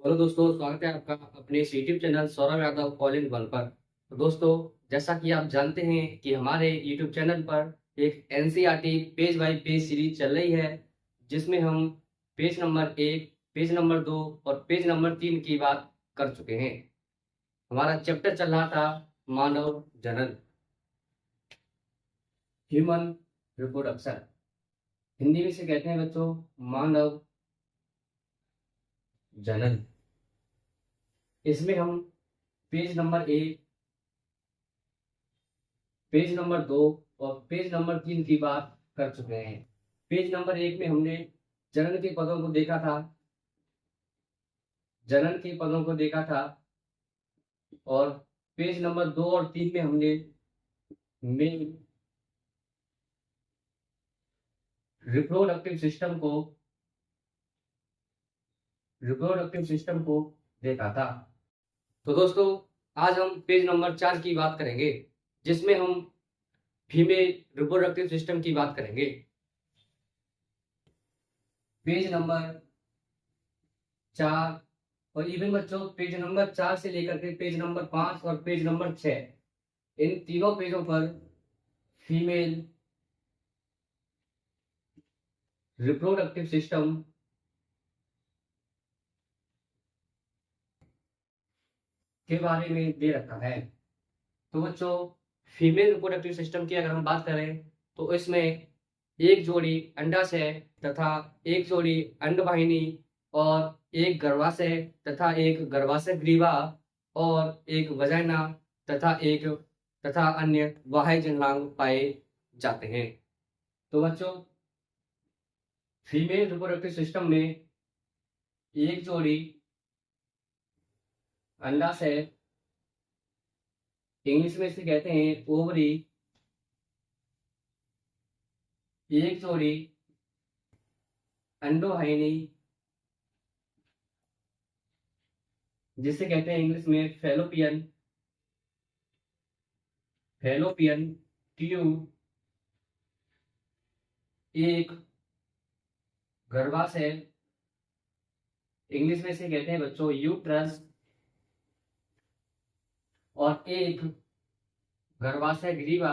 Hello दोस्तों, स्वागत है आपका अपने इस YouTube channel Saurabh Yadav all in one पर। तो दोस्तों, जैसा कि आप जानते हैं कि हमारे यूट्यूब चैनल पर एक NCERT page bye page series चल रही है, जिसमें हम पेज नंबर 1, पेज नंबर 2 और पेज नंबर 3 की बात कर चुके हैं। हमारा चैप्टर चल रहा था मानव जनन, ह्यूमन रिप्रोडक्शन। हिंदी में से कहते हैं बच्चों मानव जनन। इसमें हम पेज नंबर 1, पेज नंबर 2 और पेज नंबर 3 की बात कर चुके हैं। पेज नंबर 1 में हमने जनन के पदों को देखा था, जनन के पदों को देखा था। और पेज नंबर 2 और 3 में हमने मेल रिप्रोडक्टिव सिस्टम को देखा था। तो दोस्तों, आज हम पेज नंबर 4 की बात करेंगे, जिसमें हम फीमेल रिप्रोडक्टिव सिस्टम की बात करेंगे। पेज नंबर 4 और इवन बच्चों पेज नंबर 4 से लेकर के पेज नंबर 5 और पेज नंबर 6, इन तीनों पेजों पर फीमेल रिप्रोडक्टिव सिस्टम के बारे में दे रखा है। तो बच्चों, फीमेल रिप्रोडक्टिव सिस्टम की अगर हम बात करें तो इसमें एक जोड़ी अंडाशय तथा एक जोड़ी अंडवाहिनी और एक गर्भाशय तथा एक गर्भाशय ग्रीवा और एक वजाइना तथा अन्य बाह्य जननांग पाए जाते हैं। तो बच्चों, फीमेल रिप्रोडक्टिव सिस्टम में एक जोड़ी अंडाशय, इंग्लिश में इसे कहते हैं ओवरी, एक जोड़ी अंडोहाइनी, जिसे कहते हैं इंग्लिश में फैलोपियन फैलोपियन ट्यूब, एक गर्भाशय, इंग्लिश में इसे कहते हैं बच्चों यूट्रस, और एक गर्भाशय ग्रीवा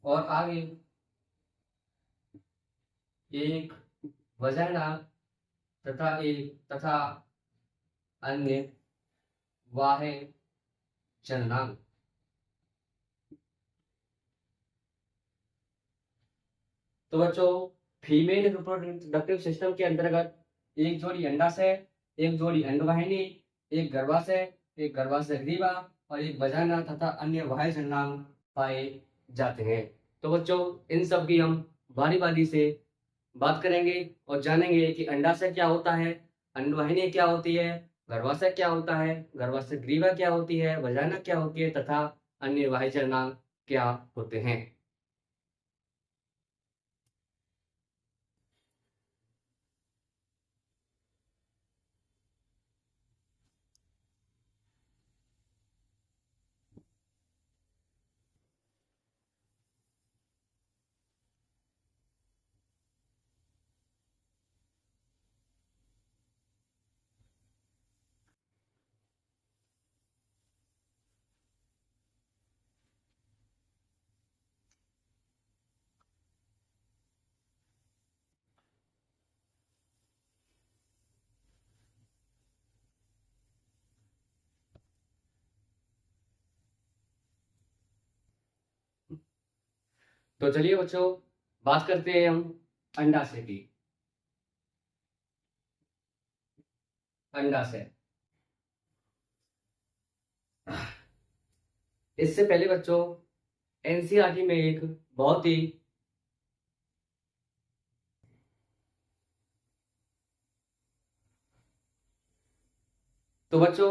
और आगे एक वजाइना तथा अन्य बाह्य जननांग। तो बच्चों, फीमेल रिप्रोडक्टिव सिस्टम के अंतर्गत एक जोड़ी अंडाशय, एक जोड़ी अंडवाहिनी, एक गर्भाशय ग्रीवा और एक वजाइना तथा अन्य बाह्य जननांग पाए जाते हैं। तो बच्चों, इन सब की हम बारी बारी से बात करेंगे और जानेंगे कि अंडाशय क्या होता है, अंडवाहिनी क्या होती है, गर्भाशय क्या होता है, गर्भाशय ग्रीवा क्या होती है, वजाइना क्या होती है तथा अन्य बाह्य जननांग क्या होते हैं। तो चलिए बच्चों, बात करते हैं हम अंडाशय की। अंडाशय, इससे पहले बच्चों एनसीईआरटी में एक बहुत ही तो बच्चों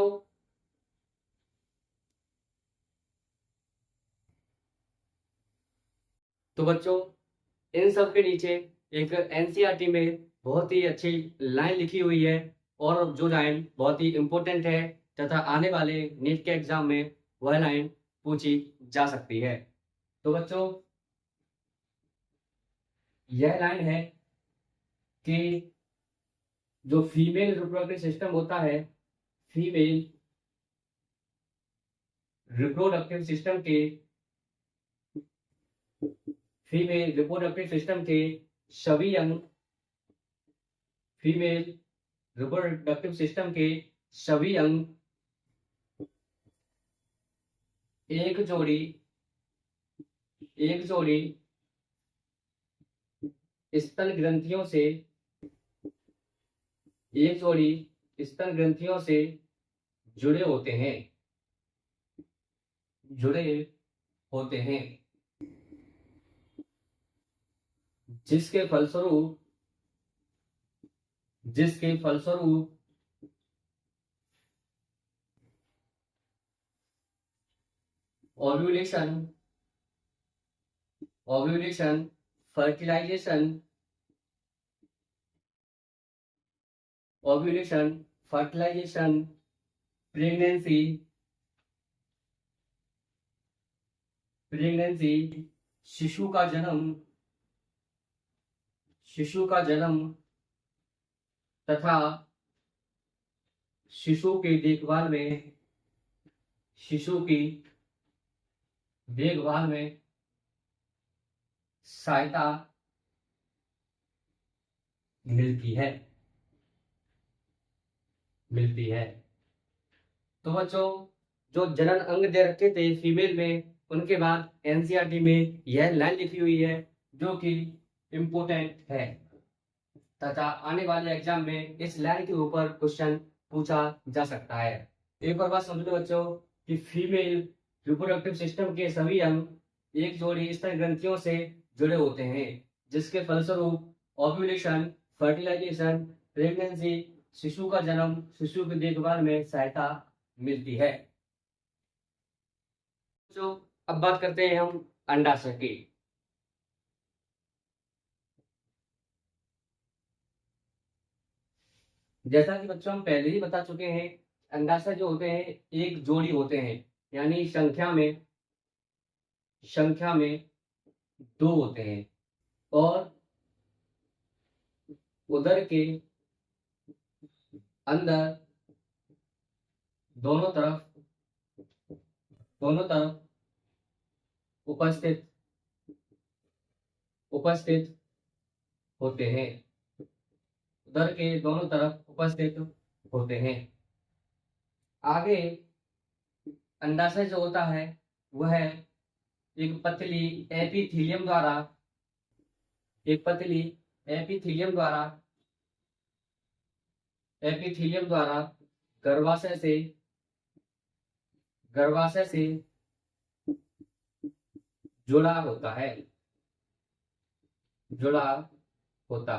तो बच्चों इन सब के नीचे एक एनसीईआरटी में बहुत ही अच्छी लाइन लिखी हुई है, और जो लाइन बहुत ही इंपॉर्टेंट है तथा आने वाले नीट के एग्जाम में वह लाइन पूछी जा सकती है। तो बच्चों, यह लाइन है कि जो फीमेल रिप्रोडक्टिव सिस्टम होता है, फीमेल रिप्रोडक्टिव सिस्टम के फीमेल रिप्रोडक्टिव सिस्टम के सभी अंग, फीमेल रिप्रोडक्टिव सिस्टम के सभी अंग एक जोड़ी स्तन ग्रंथियों से जुड़े होते हैं, जिसके फलस्वरूप ओव्यूलेशन, फर्टिलाइजेशन, प्रेगनेंसी, शिशु का जन्म तथा शिशु की देखभाल में सहायता मिलती है। तो बच्चों, जो जनन अंग दे रखे थे फीमेल में, उनके बाद एनसीईआरटी में यह लाइन लिखी हुई है जो कि इम्पोर्टेंट है तथा आने वाले एग्जाम में इस लाइन के ऊपर क्वेश्चन पूछा जा सकता है। एक और बात समझ लो बच्चों कि फीमेल रिप्रोडक्टिव सिस्टम के सभी अंग एक जोड़ी स्तन ग्रंथियों से जुड़े होते हैं, जिसके फलस्वरूप ओव्यूलेशन, फर्टिलाइजेशन, प्रेगनेंसी, शिशु का जन्म, शिशु की देखभाल में सहायता मिलती है। तो अब बात करते हैं हम अंडाशय की। जैसा कि बच्चों हम पहले ही बता चुके हैं, अंडाशय जो होते हैं एक जोड़ी होते हैं, यानी संख्या में 2 होते हैं और उदर के अंदर दोनों तरफ उपस्थित होते हैं। उदर के दोनों तरफ उपस्थित होते हैं। आगे अंडाशय जो होता है वह एक पतली एपिथीलियम द्वारा गर्भाशय से जुड़ा होता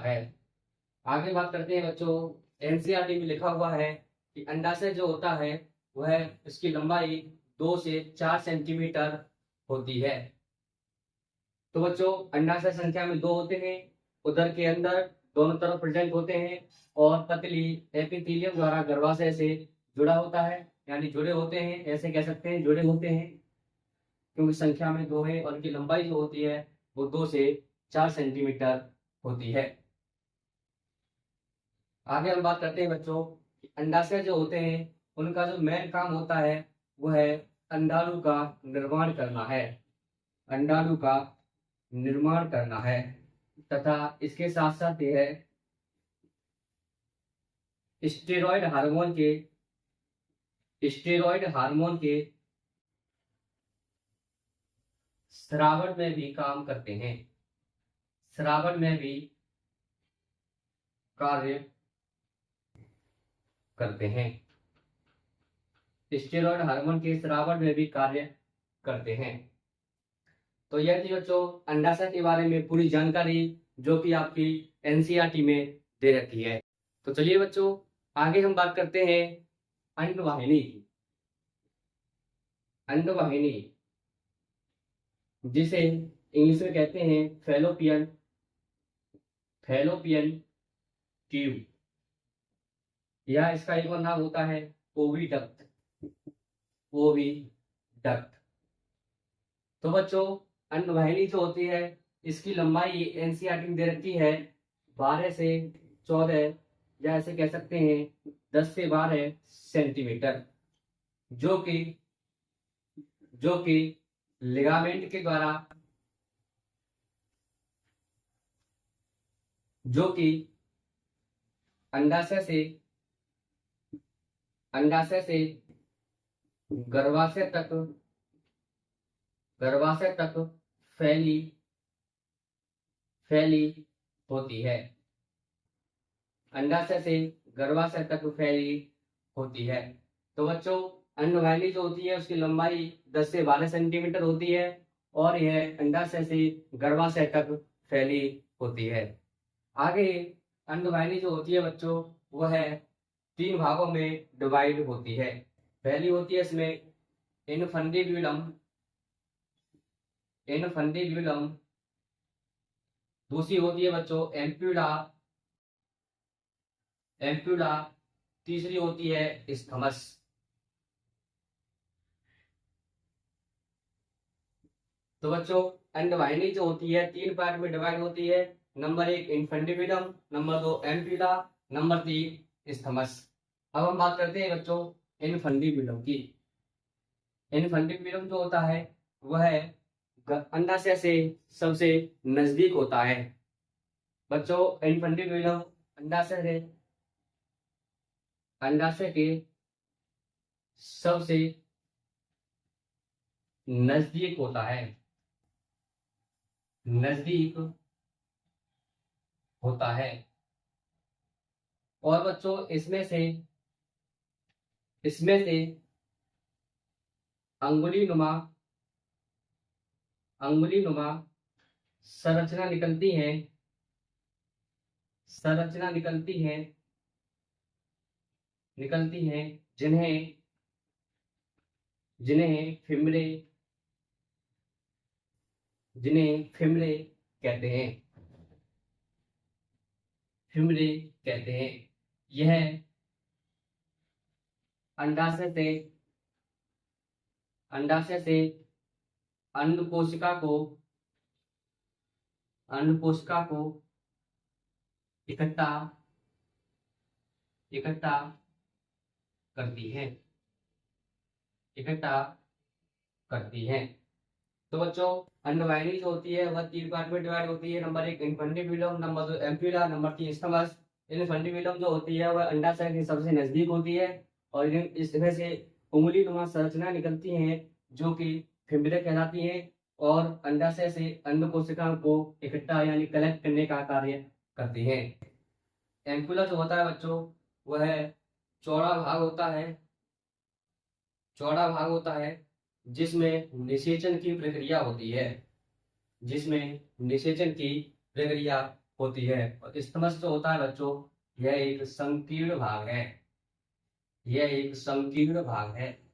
है। आगे बात करते हैं बच्चों, एनसीईआरटी में लिखा हुआ है कि अंडाशय जो होता है वह इसकी लंबाई 2 से 4 सेंटीमीटर होती है। तो बच्चों, अंडाशय संख्या में 2 होते हैं, उदर के अंदर दोनों तरफ प्रेजेंट होते हैं और पतली एपिथेलियम द्वारा गर्भाशय से जुड़ा होता है, यानी जुड़े होते हैं, ऐसे कह सकते हैं जुड़े होते हैं, क्योंकि संख्या में 2 है और उनकी लंबाई जो होती है वो 2 से 4 सेंटीमीटर होती है। आगे हम बात करते हैं बच्चों, अंडाशय जो होते हैं उनका जो मेन काम होता है वह है अंडाणु का निर्माण करना है तथा इसके साथ साथ यह स्टेरॉयड हार्मोन के स्रावन में भी काम करते हैं, कार्य करते हैं। स्टेरॉयड हार्मोन के स्रावन में भी कार्य करते हैं। तो यह थी बच्चों अंडाशय के बारे में पूरी जानकारी जो कि आपकी एनसीईआरटी में दे रखी है। तो चलिए बच्चों, आगे हम बात करते हैं अंडवाहिनी की। अंडवाहिनी जिसे इंग्लिश में कहते हैं फैलोपियन ट्यूब, या इसका एक और नाम होता है ओविडक्ट। तो बच्चों, अंडवाहिनी जो होती है इसकी लंबाई एनसीईआरटी में दे रखी है 12 से 14 या ऐसे कह सकते हैं 10 से 12 सेंटीमीटर, जो कि लिगामेंट के द्वारा, जो कि अंडाशय से गर्भाशय तक फैली होती है। अंडाशय से गर्भाशय तक फैली होती है। तो बच्चों, अंडवाहिनी जो होती है उसकी लंबाई 10 से 12 सेंटीमीटर होती है और यह अंडाशय से गर्भाशय तक फैली होती है। आगे अंडवाहिनी जो होती है बच्चों, वह 3 भागों में डिवाइड होती है। पहली होती है इसमें इनफंडिब्यूलम, दूसरी होती है बच्चों एम्प्यूला, तीसरी होती है इस्थमस। तो बच्चों, अंडवाहिनी जो होती है 3 पार्ट में डिवाइड होती है। Number 1 infundibulum, number 2 ampulla, number 3 isthmus. अब हम बात करते हैं बच्चों इनफंडिब्यूलम की। इनफंडिब्यूलम जो होता है वह अंडाशय से सबसे नजदीक होता है। बच्चों, इनफंडिब्यूलम अंडाशय के सबसे नजदीक होता है, नजदीक होता है। और बच्चों, इसमें से अंगुली नुमा संरचना निकलती है, जिन्हें फिमरे कहते हैं। यह अंडाशय से अंड कोशिका को इकट्ठा करती है। तो बच्चों, अंडवाहिनी जो होती है वह 3 पार्ट में डिवाइड होती है। Number 1 infundibulum, number 2 ampulla, number 3 isthmus. Infundibulum जो होती है वह अंडाशय के सबसे नजदीक होती है और इसमें से उंगली नुमा संरचना निकलती है जो कि फिम्बरे कहलाती है और अंडाशय से अंड कोशिका को इकट्ठा यानी कलेक्ट करने का कार्य करती है। एम्पुला जो होता है बच्चों, वह चौड़ा भाग होता है जिसमें निषेचन की प्रक्रिया होती है। और इस्थमस जो होता है बच्चों, यह एक संकीर्ण भाग है।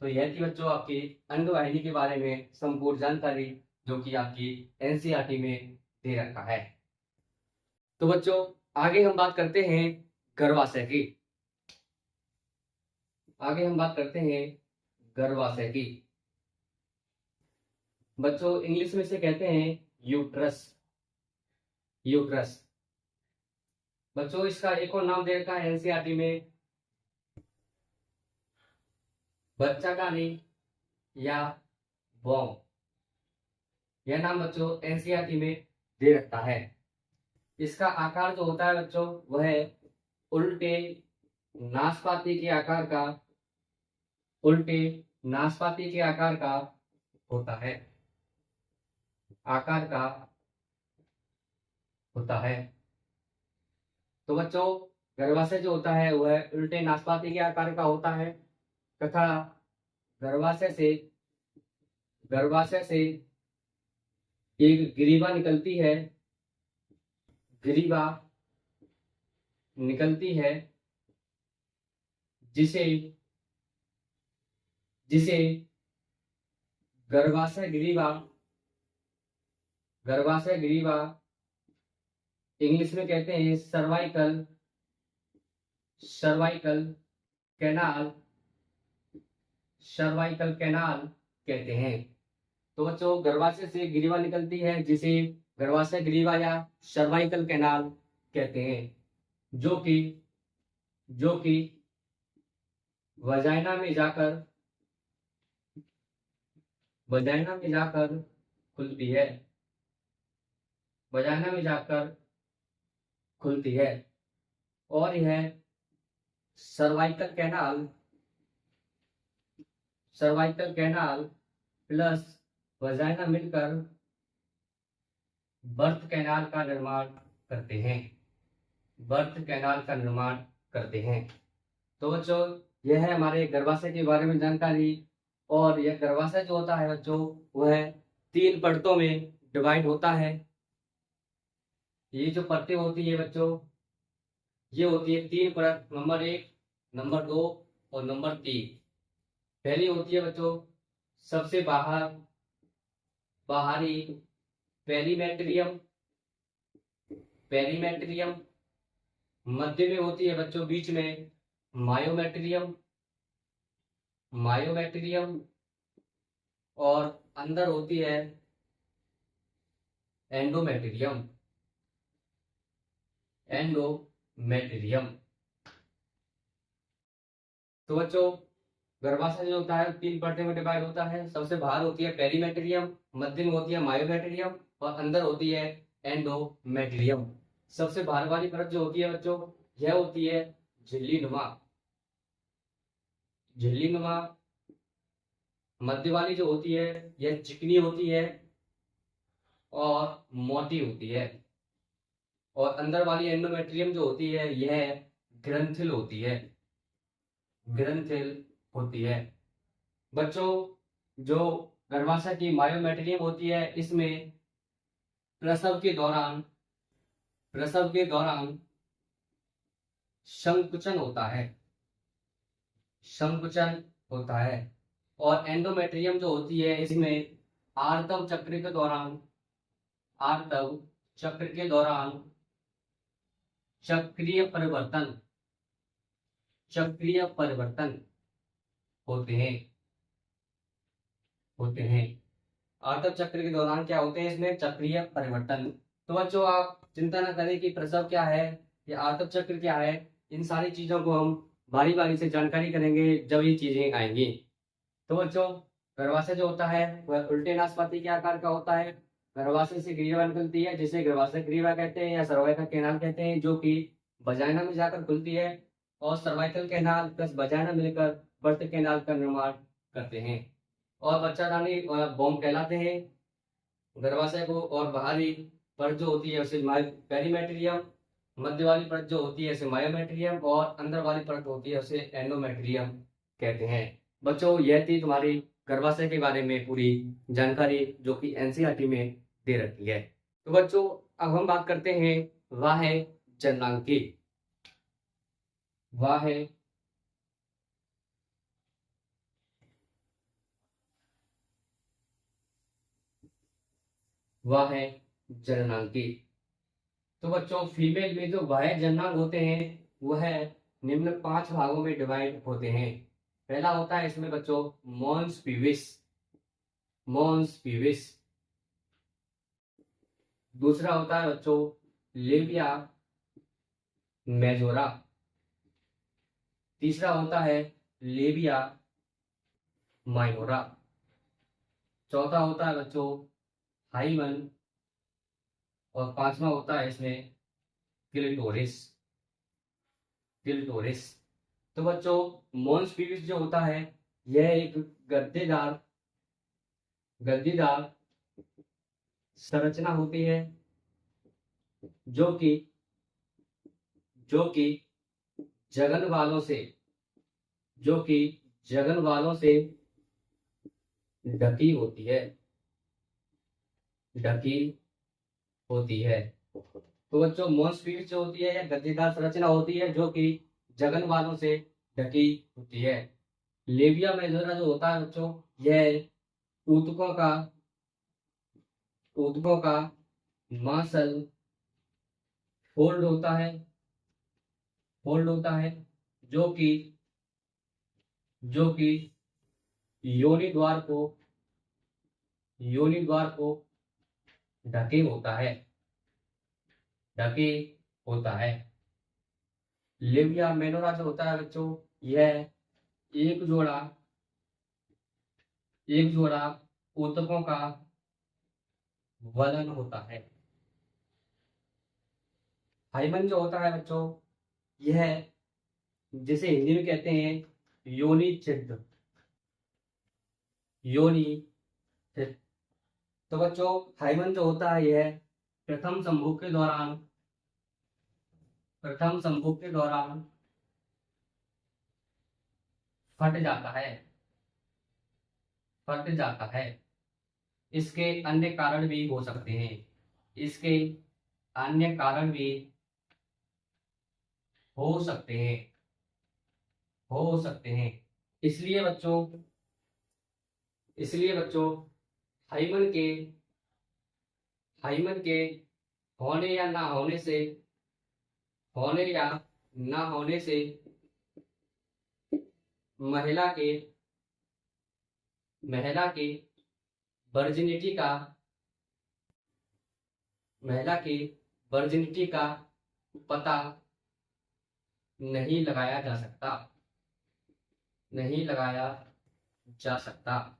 तो यह थी बच्चों आपकी अंडवाहिनी के बारे में संपूर्ण जानकारी, जो कि आपकी एनसीईआरटी में दे रखा है। तो बच्चों, आगे हम बात करते हैं गर्भाशय की। बच्चों, इंग्लिश में से कहते हैं यूट्रस। बच्चों, इसका एक और नाम दे रखा है एनसीईआरटी में, बच्चा खानी या बॉम्ब। यह नाम बच्चों एनसीईआरटी में दे रखा है। इसका आकार जो होता है बच्चों, वह उल्टे नाशपाती के आकार का होता है। तो बच्चों, गर्भाशय जो होता है वह उल्टे नाशपाती के आकार का होता है तथा गर्भाशय से एक ग्रीवा निकलती है जिसे गर्भाशय ग्रीवा इंग्लिश में कहते हैं सर्वाइकल कैनाल कहते हैं। तो बच्चों गर्भाशय से ग्रीवा निकलती है जिसे गर्भाशय ग्रीवा या सर्वाइकल कैनाल कहते हैं, जो कि जो कि वजाइना में जाकर खुलती है, वजाइना में जाकर खुलती है। और यह सर्वाइकल कैनाल प्लस वजाइना मिलकर बर्थ कैनाल का निर्माण करते हैं, तो बच्चों यह है हमारे गर्भाशय के बारे में जानकारी। और यह गर्भाशय जो होता है बच्चों वह 3 परतों में डिवाइड होता है। ये जो परतें होती है बच्चों ये होती है 3 परत, नंबर 1, नंबर 2 और नंबर 3। पहली होती है बच्चों सबसे बाहरी पेरीमेट्रियम, मध्य में होती है बच्चों बीच में मायोमेट्रियम और अंदर होती है एंडोमेट्रियम। तो बच्चों गर्भाशय जो होता है 3 परतों में डिवाइड होता है। सबसे बाहर होती है पेरीमेट्रियम, मध्य में होती है मायोमेट्रियम और अंदर होती है एंडोमेट्रियम। सबसे बाहर वाली परत जो होती है बच्चों यह होती है झिल्ली नुमा। मध्य वाली जो होती है यह चिकनी होती है और मोटी होती है। और अंदर वाली एंडोमेट्रियम जो होती है यह ग्रंथिल होती है। बच्चों जो गर्भाशय की मायोमेट्रियम होती है इसमें प्रसव के दौरान संकुचन होता है। और एंडोमेट्रियम जो होती है इसमें आर्तव चक्र के दौरान चक्रीय परिवर्तन होते हैं। आर्तव चक्र के दौरान क्या होते हैं इसमें चक्रीय परिवर्तन। तो बच्चों आप चिंता न करें कि प्रसव क्या है या आर्तव चक्र क्या है, इन सारी चीजों को हम बारी बारी से जानकारी करेंगे जब ये चीजें आएंगी। तो बच्चों गर्भाशय जो होता है वह उल्टे नाशपाती के आकार का होता है। गर्भाशय से ग्रीवा निकलती है जिसे गर्भाशय ग्रीवा कहते हैं या सर्वाइकल कैनाल कहते हैं, जो कि वजाइना में जाकर खुलती है। और सर्वाइकल कैनाल प्लस वजाइना मिलकर बर्थ कैनाल का निर्माण करते हैं और बच्चादानी बॉम्ब कहलाते हैं। गर्भाशय को और बाहरी परत जो होती है उसे पेरीमेट्रियम, मध्य वाली परत जो होती है उसे मायोमेट्रियम और अंदर वाली परत होती है उसे एंडोमेट्रियम कहते हैं। बच्चों यह थी तुम्हारी गर्भाशय के बारे में पूरी जानकारी जो कि एनसीईआरटी में दे रखी है। तो बच्चों अब हम बात करते हैं वाह्य जननांग की। वाह्य जननांगी। तो बच्चों फीमेल में जो वाह्य जननांग होते हैं वह निम्न 5 भागों में डिवाइड होते हैं। पहला होता है इसमें बच्चों मॉन्स पीविस। दूसरा होता है बच्चों लेबिया मेजोरा। तीसरा होता है लेबिया माइनोरा। चौथा होता है बच्चों हाइमन और 5वां होता है इसमें क्लिटोरिस। तो बच्चों मॉन्स पीविस जो होता है यह एक गद्देदार संरचना होती है जो कि जगन वालों से ढकी होती है। तो बच्चों मॉन्स पीविस जो होती है यह गद्देदार संरचना होती है जो कि जगन वालों से ढकी होती है। लेबिया मेजोरा जो होता है बच्चों यह ऊतकों का मासल फोल्ड होता है जो कि योनि द्वार योनि द्वार को ढके होता है, ढके होता है। लिविया मेनोरा जो होता है बच्चों, यह एक जोड़ा ऊतकों का वलन होता है। हाइमन जो होता है बच्चों, यह जिसे हिंदी में कहते हैं योनि छिद्र, योनि छिद्र। तो बच्चों हाइमन जो होता है यह प्रथम संभोग के दौरान फट जाता है, फट जाता है। इसके अन्य कारण भी हो सकते हैं, इसके अन्य कारण भी हो सकते हैं, हो सकते हैं। इसलिए बच्चों हाइमन के होने या ना होने से महिला के वर्जिनिटी का पता नहीं लगाया जा सकता,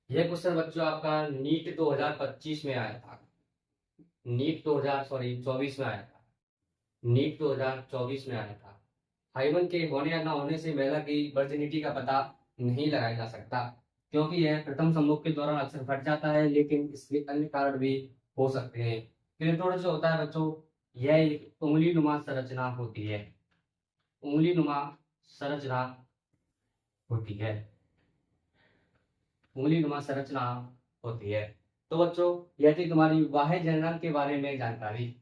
यह क्वेश्चन बच्चों आपका नीट 2025 में आया था, नीट 2024 में आया था, नीट 2024 में आया था। हाइमन के होने या ना होने से महिला की वर्जिनिटी का पता नहीं लगाया जा सकता, क्योंकि यह प्रथम संभोग के दौरान अक्सर फट जाता है, लेकिन इसके अन्य कारण भी हो सकते हैं। क्लिटोरिस जो होता है बच्चों, यह एक उंगली नुमा संरचना होती है, उंगली नुमा संरचना होती है, उंगली नुमा संरचना होती है। तो बच्चों यह थी तुम्हारी बाह्य जनन के बारे में जानकारी।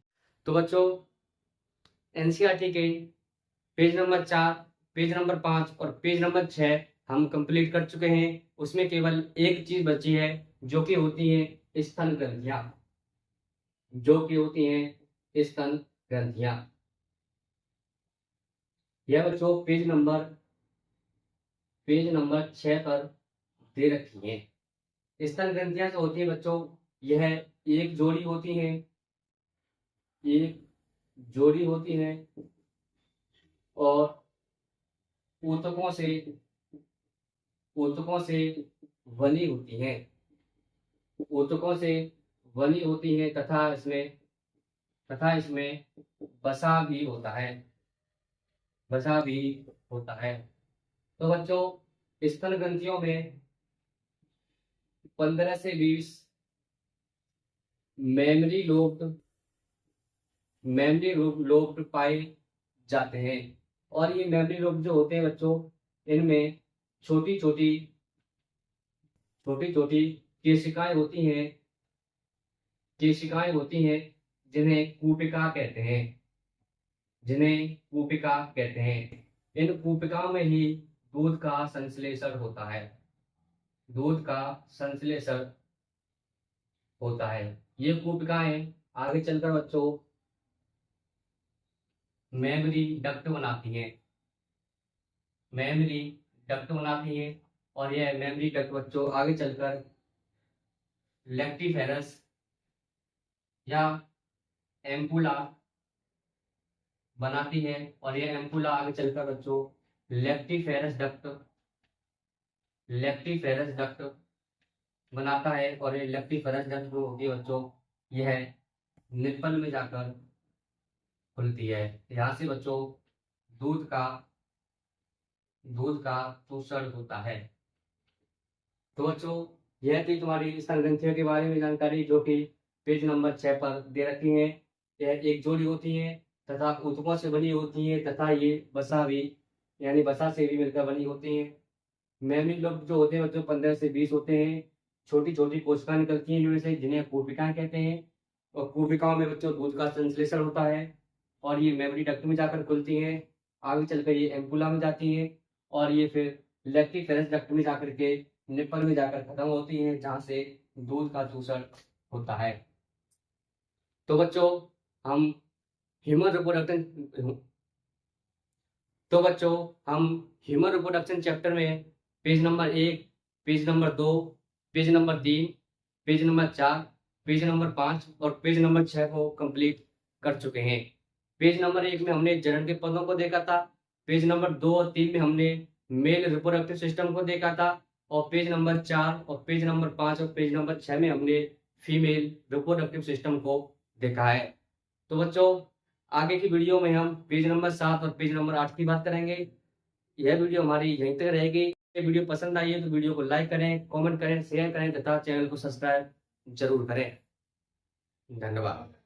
तो बच्चों एनसीईआरटी के पेज नंबर 4, पेज नंबर 5 और पेज नंबर 6 हम कंप्लीट कर चुके हैं। उसमें केवल एक चीज बची है, जो कि होती है स्तन ग्रंथियां, जो कि होती हैं स्तन ग्रंथियां। यह बच्चों पेज नंबर 6 पर दे रखी है। स्तन ग्रंथियां जो होती है बच्चों, यह एक जोड़ी होती हैं, एक जोड़ी होती हैं और ऊतकों से बनी होती हैं, ऊतकों से बनी होती हैं तथा इसमें वसा भी होता है, वसा भी होता है। तो बच्चों स्तन ग्रंथियों में 15 से 20 मेमोरी लोब पाए जाते हैं, और ये मेमोरी लोब जो होते हैं बच्चों, इनमें छोटी छोटी केशिकाएं होती हैं, जिन्हें कूपिका कहते हैं, इन कूपिकाओं में ही दूध का संश्लेषण होता है, ये कूपिकाएं आगे चलकर बच्चों मेमोरी डक्ट बनाती हैं, और यह मेमोरी डक्ट बच्चों आगे चलकर लेक्टिफेरस या एम्पुला बनाती है, और यह एम्पुला आगे चलकर बच्चों लेक्टिफेरस डक्ट बनाता है, और ये लेक्टिफेरस डक्ट जो होती है बच्चों, यह निप्पल में जाकर खुलती है। यहाँ से बच्चों दूध का शोषण होता है। तो बच्चों यह थी तुम्हारी स्तन ग्रंथियों के बारे में जानकारी, जो कि पेज नंबर 6 पर दे रखी है। यह एक जोड़ी होती है तथा ऊतकों से बनी होती है, तथा ये वसा से भी मिलकर बनी होती है। मेमोरी लोब जो होते हैं बच्चों 15 से 20 होते हैं, छोटी छोटी कोशिकाएं निकलती हैं इनमें से, जिन्हें कूपिकाएं कहते हैं, और कूपिकाओं में बच्चों दूध का संश्लेषण होता है, और ये मेमोरी डक्ट में जाकर खुलती हैं, आगे चलकर ये एम्पुला में जाती हैं, और ये फिर लेक्टिफेरस डक्ट में जाकर के निप्पल में जाकर खत्म होती हैं, जहां से दूध का शोषण होता है। तो बच्चों हम ह्यूमन रिप्रोडक्शन चैप्टर में page number 1, page number 2 page number 3, page number 4, page number 5 और पेज नंबर 6 को कंप्लीट कर चुके हैं। पेज नंबर 1 में हमने जनन के पदों को देखा था। पेज नंबर 2 और 3 में हमने मेल रिप्रोडक्टिव सिस्टम को देखा था। और पेज नंबर 4 और पेज नंबर 5 और पेज नंबर 6 में हमने फीमेल रिप्रोडक्टिव सिस्टम को देखा है। तो बच्चों, आगे की वीडियो में हम पेज नंबर 7 और पेज नंबर 8 की बात करेंगे। यह वीडियो हमारी यहीं तक रहेगी। ये वीडियो पसंद आई है तो वीडियो को लाइक करें, कमेंट करें, शेयर करें तथा चैनल को सब्सक्राइब जरूर करें। धन्यवाद।